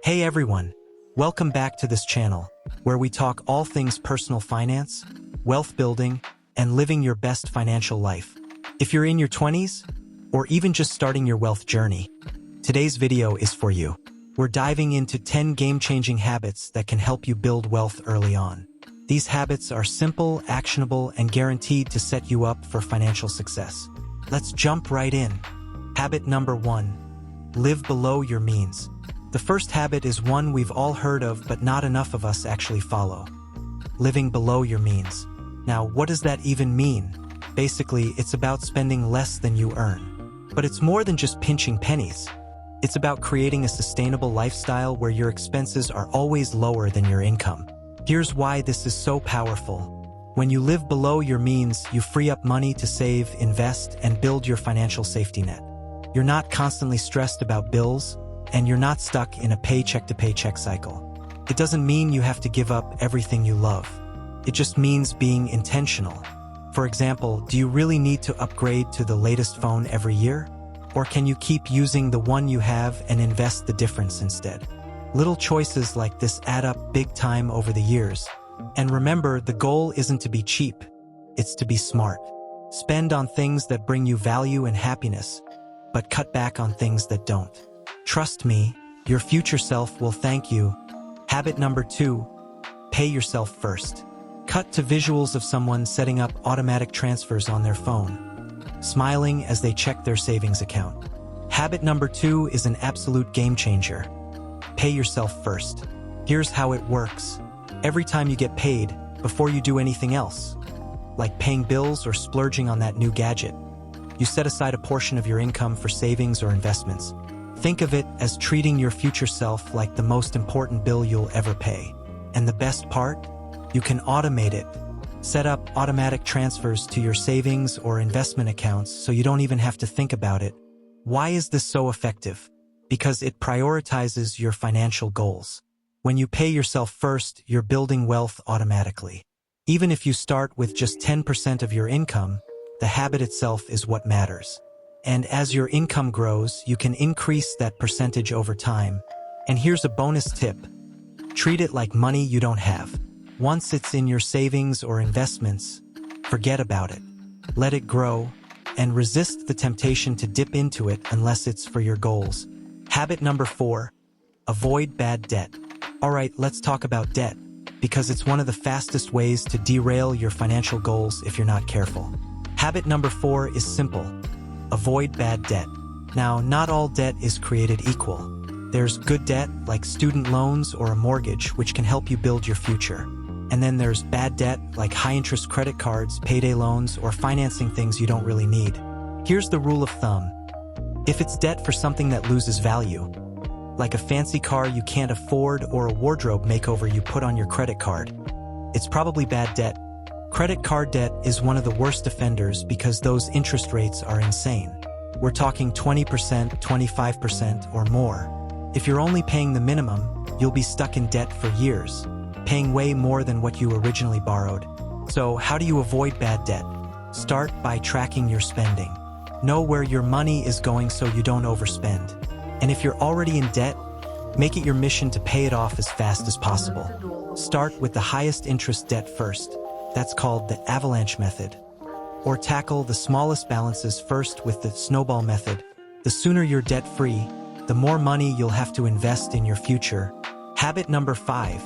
Hey everyone, welcome back to this channel, where we talk all things personal finance, wealth building, and living your best financial life. If you're in your 20s, or even just starting your wealth journey, today's video is for you. We're diving into 10 game-changing habits that can help you build wealth early on. These habits are simple, actionable, and guaranteed to set you up for financial success. Let's jump right in. Habit number 1. Live below your means. The first habit is one we've all heard of, but not enough of us actually follow. Living below your means. Now, what does that even mean? Basically, it's about spending less than you earn. But it's more than just pinching pennies. It's about creating a sustainable lifestyle where your expenses are always lower than your income. Here's why this is so powerful. When you live below your means, you free up money to save, invest, and build your financial safety net. You're not constantly stressed about bills, and you're not stuck in a paycheck-to-paycheck cycle. It doesn't mean you have to give up everything you love. It just means being intentional. For example, do you really need to upgrade to the latest phone every year? Or can you keep using the one you have and invest the difference instead? Little choices like this add up big time over the years. And remember, the goal isn't to be cheap. It's to be smart. Spend on things that bring you value and happiness, but cut back on things that don't. Trust me, your future self will thank you. Habit number 2, pay yourself first. Cut to visuals of someone setting up automatic transfers on their phone, smiling as they check their savings account. Habit number 2 is an absolute game changer. Pay yourself first. Here's how it works. Every time you get paid, before you do anything else, like paying bills or splurging on that new gadget, you set aside a portion of your income for savings or investments. Think of it as treating your future self like the most important bill you'll ever pay. And the best part? You can automate it. Set up automatic transfers to your savings or investment accounts so you don't even have to think about it. Why is this so effective? Because it prioritizes your financial goals. When you pay yourself first, you're building wealth automatically. Even if you start with just 10% of your income, the habit itself is what matters. And as your income grows, you can increase that percentage over time. And here's a bonus tip. Treat it like money you don't have. Once it's in your savings or investments, forget about it. Let it grow, and resist the temptation to dip into it unless it's for your goals. Habit number 4, avoid bad debt. Alright, let's talk about debt, because it's one of the fastest ways to derail your financial goals if you're not careful. Habit number 4 is simple. Avoid bad debt. Now, not all debt is created equal. There's good debt, like student loans or a mortgage, which can help you build your future. And then there's bad debt, like high-interest credit cards, payday loans, or financing things you don't really need. Here's the rule of thumb. If it's debt for something that loses value, like a fancy car you can't afford or a wardrobe makeover you put on your credit card, it's probably bad debt. Credit card debt is one of the worst offenders because those interest rates are insane. We're talking 20%, 25%, or more. If you're only paying the minimum, you'll be stuck in debt for years, paying way more than what you originally borrowed. So, how do you avoid bad debt? Start by tracking your spending. Know where your money is going so you don't overspend. And if you're already in debt, make it your mission to pay it off as fast as possible. Start with the highest interest debt first. That's called the avalanche method. Or tackle the smallest balances first with the snowball method. The sooner you're debt-free, the more money you'll have to invest in your future. Habit number 5,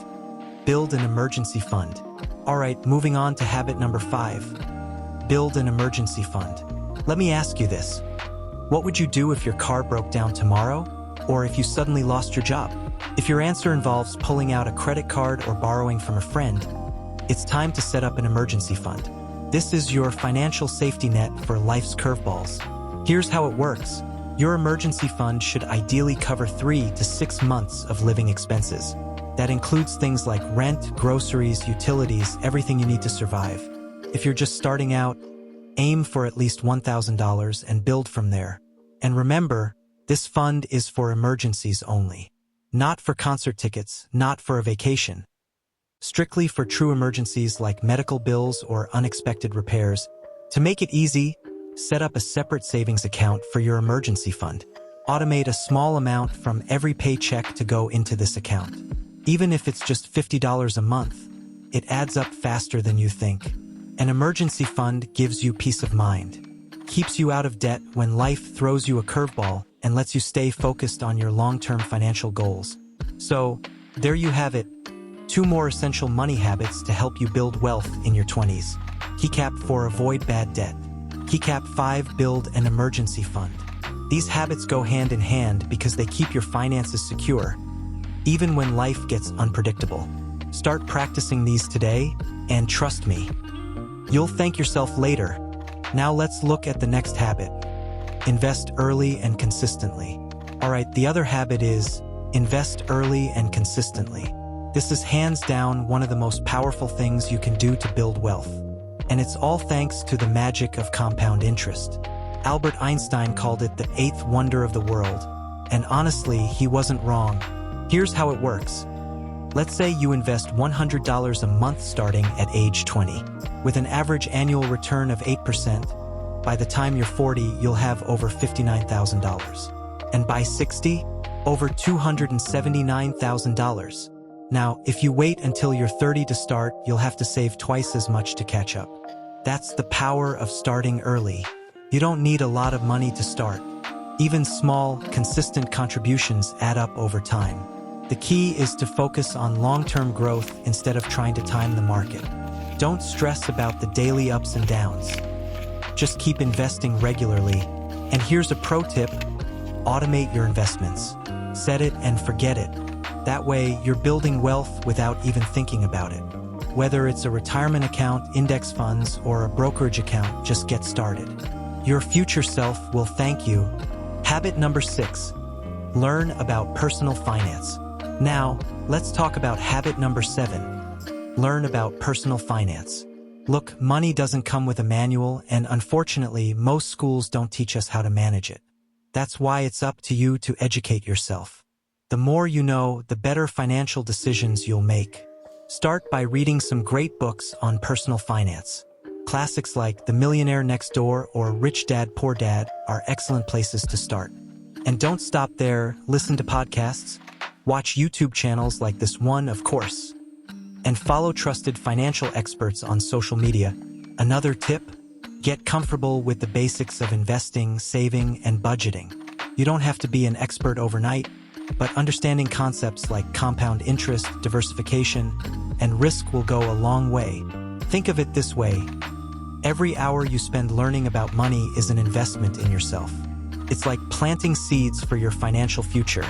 build an emergency fund. Alright, moving on to habit number 5, build an emergency fund. Let me ask you this. What would you do if your car broke down tomorrow? Or if you suddenly lost your job? If your answer involves pulling out a credit card or borrowing from a friend, it's time to set up an emergency fund. This is your financial safety net for life's curveballs. Here's how it works. Your emergency fund should ideally cover 3 to 6 months of living expenses. That includes things like rent, groceries, utilities, everything you need to survive. If you're just starting out, aim for at least $1,000 and build from there. And remember, this fund is for emergencies only. Not for concert tickets, not for a vacation. Strictly for true emergencies like medical bills or unexpected repairs. To make it easy, set up a separate savings account for your emergency fund. Automate a small amount from every paycheck to go into this account. Even if it's just $50 a month, it adds up faster than you think. An emergency fund gives you peace of mind, keeps you out of debt when life throws you a curveball, and lets you stay focused on your long-term financial goals. So, there you have it. 2 more essential money habits to help you build wealth in your 20s. Key Cap 4, avoid bad debt. Key Cap 5, build an emergency fund. These habits go hand in hand because they keep your finances secure, even when life gets unpredictable. Start practicing these today, and trust me, you'll thank yourself later. Now let's look at the next habit. Invest early and consistently. Alright, the other habit is invest early and consistently. This is hands down one of the most powerful things you can do to build wealth. And it's all thanks to the magic of compound interest. Albert Einstein called it the 8th wonder of the world. And honestly, he wasn't wrong. Here's how it works. Let's say you invest $100 a month starting at age 20. With an average annual return of 8%, by the time you're 40, you'll have over $59,000. And by 60, over $279,000. Now, if you wait until you're 30 to start, you'll have to save twice as much to catch up. That's the power of starting early. You don't need a lot of money to start. Even small, consistent contributions add up over time. The key is to focus on long-term growth instead of trying to time the market. Don't stress about the daily ups and downs. Just keep investing regularly. And here's a pro tip: automate your investments. Set it and forget it. That way, you're building wealth without even thinking about it. Whether it's a retirement account, index funds, or a brokerage account, just get started. Your future self will thank you. Habit number 6. Learn about personal finance. Now, let's talk about habit number 7. Learn about personal finance. Look, money doesn't come with a manual, and unfortunately, most schools don't teach us how to manage it. That's why it's up to you to educate yourself. The more you know, the better financial decisions you'll make. Start by reading some great books on personal finance. Classics like The Millionaire Next Door or Rich Dad Poor Dad are excellent places to start. And don't stop there. Listen to podcasts, watch YouTube channels like this one, of course, and follow trusted financial experts on social media. Another tip: get comfortable with the basics of investing, saving, and budgeting. You don't have to be an expert overnight, but understanding concepts like compound interest, diversification, and risk will go a long way. Think of it this way: every hour you spend learning about money is an investment in yourself. It's like planting seeds for your financial future.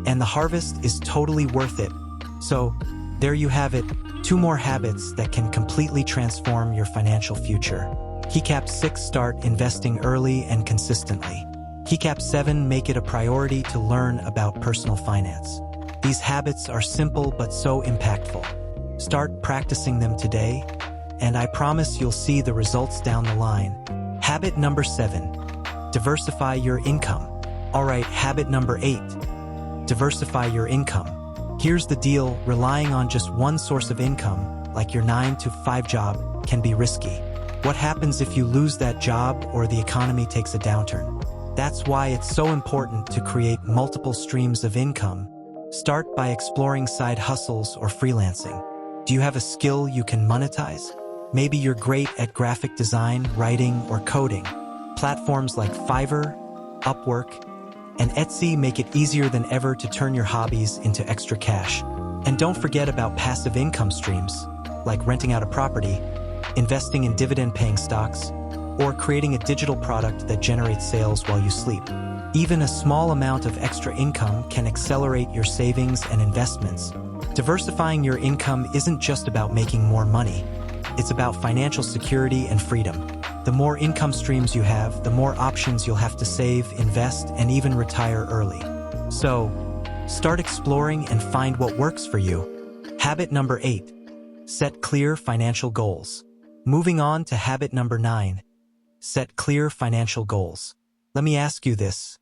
And the harvest is totally worth it. So, there you have it, 2 more habits that can completely transform your financial future. Key Cap 6, start investing early and consistently. Key Cap 7, make it a priority to learn about personal finance. These habits are simple but so impactful. Start practicing them today, and I promise you'll see the results down the line. Habit number 7. Diversify your income. Alright, habit number 8. Diversify your income. Here's the deal: relying on just one source of income, like your 9-to-5 job, can be risky. What happens if you lose that job or the economy takes a downturn? That's why it's so important to create multiple streams of income. Start by exploring side hustles or freelancing. Do you have a skill you can monetize? Maybe you're great at graphic design, writing, or coding. Platforms like Fiverr, Upwork, and Etsy make it easier than ever to turn your hobbies into extra cash. And don't forget about passive income streams, like renting out a property, investing in dividend-paying stocks, or creating a digital product that generates sales while you sleep. Even a small amount of extra income can accelerate your savings and investments. Diversifying your income isn't just about making more money. It's about financial security and freedom. The more income streams you have, the more options you'll have to save, invest, and even retire early. So, start exploring and find what works for you. Habit number 8. Set clear financial goals. Moving on to habit number 9. Set clear financial goals. Let me ask you this: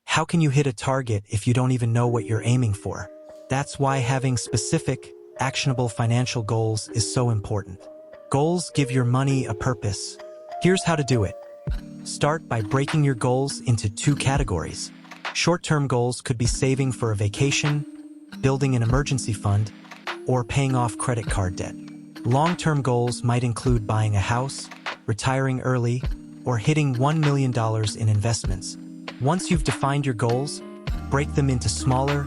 how can you hit a target if you don't even know what you're aiming for? That's why having specific, actionable financial goals is so important. Goals give your money a purpose. Here's how to do it. Start by breaking your goals into 2 categories: Short-term goals could be saving for a vacation, building an emergency fund, or paying off credit card debt. Long-term goals might include buying a house, retiring early, or hitting $1 million in investments. Once you've defined your goals, break them into smaller,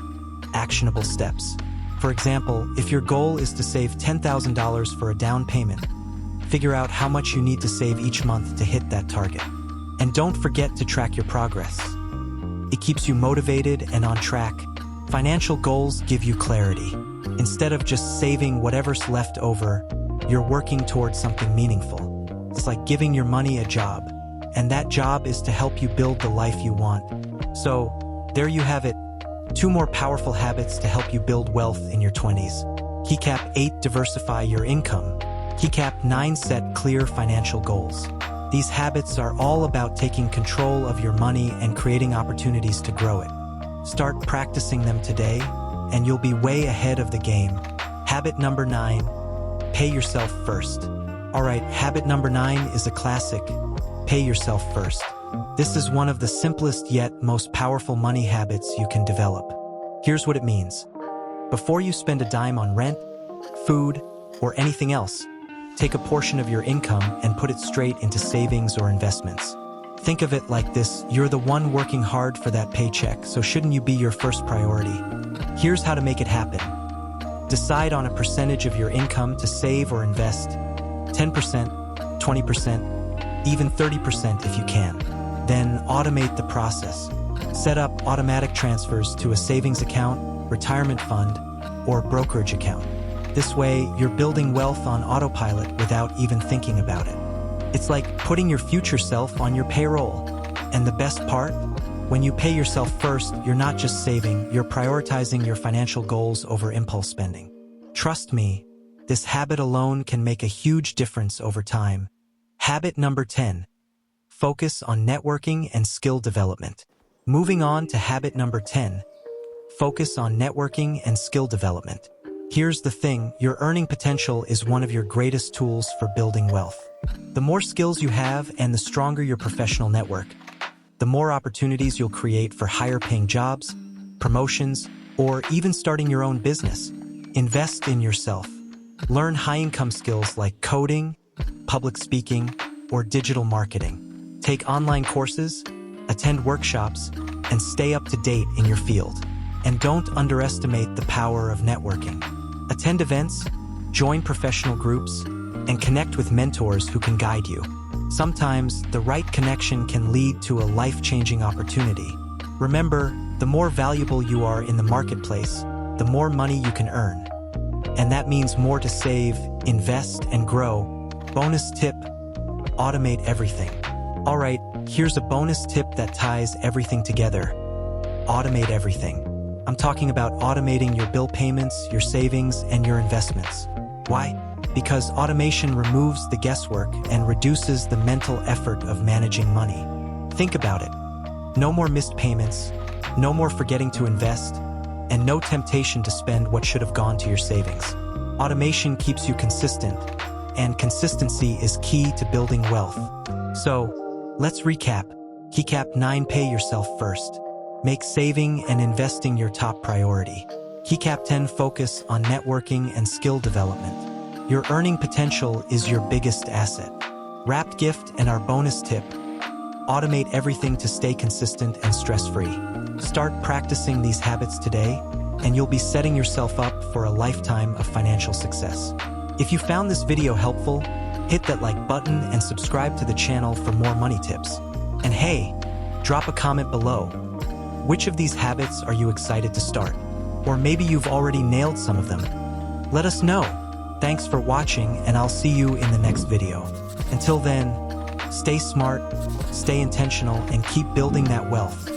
actionable steps. For example, if your goal is to save $10,000 for a down payment, figure out how much you need to save each month to hit that target. And don't forget to track your progress. It keeps you motivated and on track. Financial goals give you clarity. Instead of just saving whatever's left over, you're working towards something meaningful. It's like giving your money a job, and that job is to help you build the life you want. So, there you have it. 2 more powerful habits to help you build wealth in your 20s. Keycap 8, diversify your income. Keycap 9, set clear financial goals. These habits are all about taking control of your money and creating opportunities to grow it. Start practicing them today, and you'll be way ahead of the game. Habit number 9, pay yourself first. Alright, habit number 9 is a classic. Pay yourself first. This is one of the simplest yet most powerful money habits you can develop. Here's what it means. Before you spend a dime on rent, food, or anything else, take a portion of your income and put it straight into savings or investments. Think of it like this: you're the one working hard for that paycheck, so shouldn't you be your first priority? Here's how to make it happen. Decide on a percentage of your income to save or invest. 10%, 20%, even 30% if you can. Then automate the process. Set up automatic transfers to a savings account, retirement fund, or brokerage account. This way, you're building wealth on autopilot without even thinking about it. It's like putting your future self on your payroll. And the best part? When you pay yourself first, you're not just saving, you're prioritizing your financial goals over impulse spending. Trust me, this habit alone can make a huge difference over time. Habit number 10. Focus on networking and skill development. Moving on to habit number 10. Focus on networking and skill development. Here's the thing, your earning potential is one of your greatest tools for building wealth. The more skills you have and the stronger your professional network, the more opportunities you'll create for higher-paying jobs, promotions, or even starting your own business. Invest in yourself. Learn high-income skills like coding, public speaking, or digital marketing. Take online courses, attend workshops, and stay up to date in your field. And don't underestimate the power of networking. Attend events, join professional groups, and connect with mentors who can guide you. Sometimes, the right connection can lead to a life-changing opportunity. Remember, the more valuable you are in the marketplace, the more money you can earn. And that means more to save, invest, and grow. Bonus tip: automate everything. Alright, here's a bonus tip that ties everything together. Automate everything. I'm talking about automating your bill payments, your savings, and your investments. Why? Because automation removes the guesswork and reduces the mental effort of managing money. Think about it. No more missed payments, no more forgetting to invest, and no temptation to spend what should have gone to your savings. Automation keeps you consistent, and consistency is key to building wealth. So, let's recap. Keycap 9, pay yourself first. Make saving and investing your top priority. Keycap 10, focus on networking and skill development. Your earning potential is your biggest asset. Wrapped gift and our bonus tip: automate everything to stay consistent and stress-free. Start practicing these habits today, and you'll be setting yourself up for a lifetime of financial success. If you found this video helpful, hit that like button and subscribe to the channel for more money tips. And hey, drop a comment below. Which of these habits are you excited to start? Or maybe you've already nailed some of them. Let us know. Thanks for watching, and I'll see you in the next video. Until then, stay smart, stay intentional, and keep building that wealth.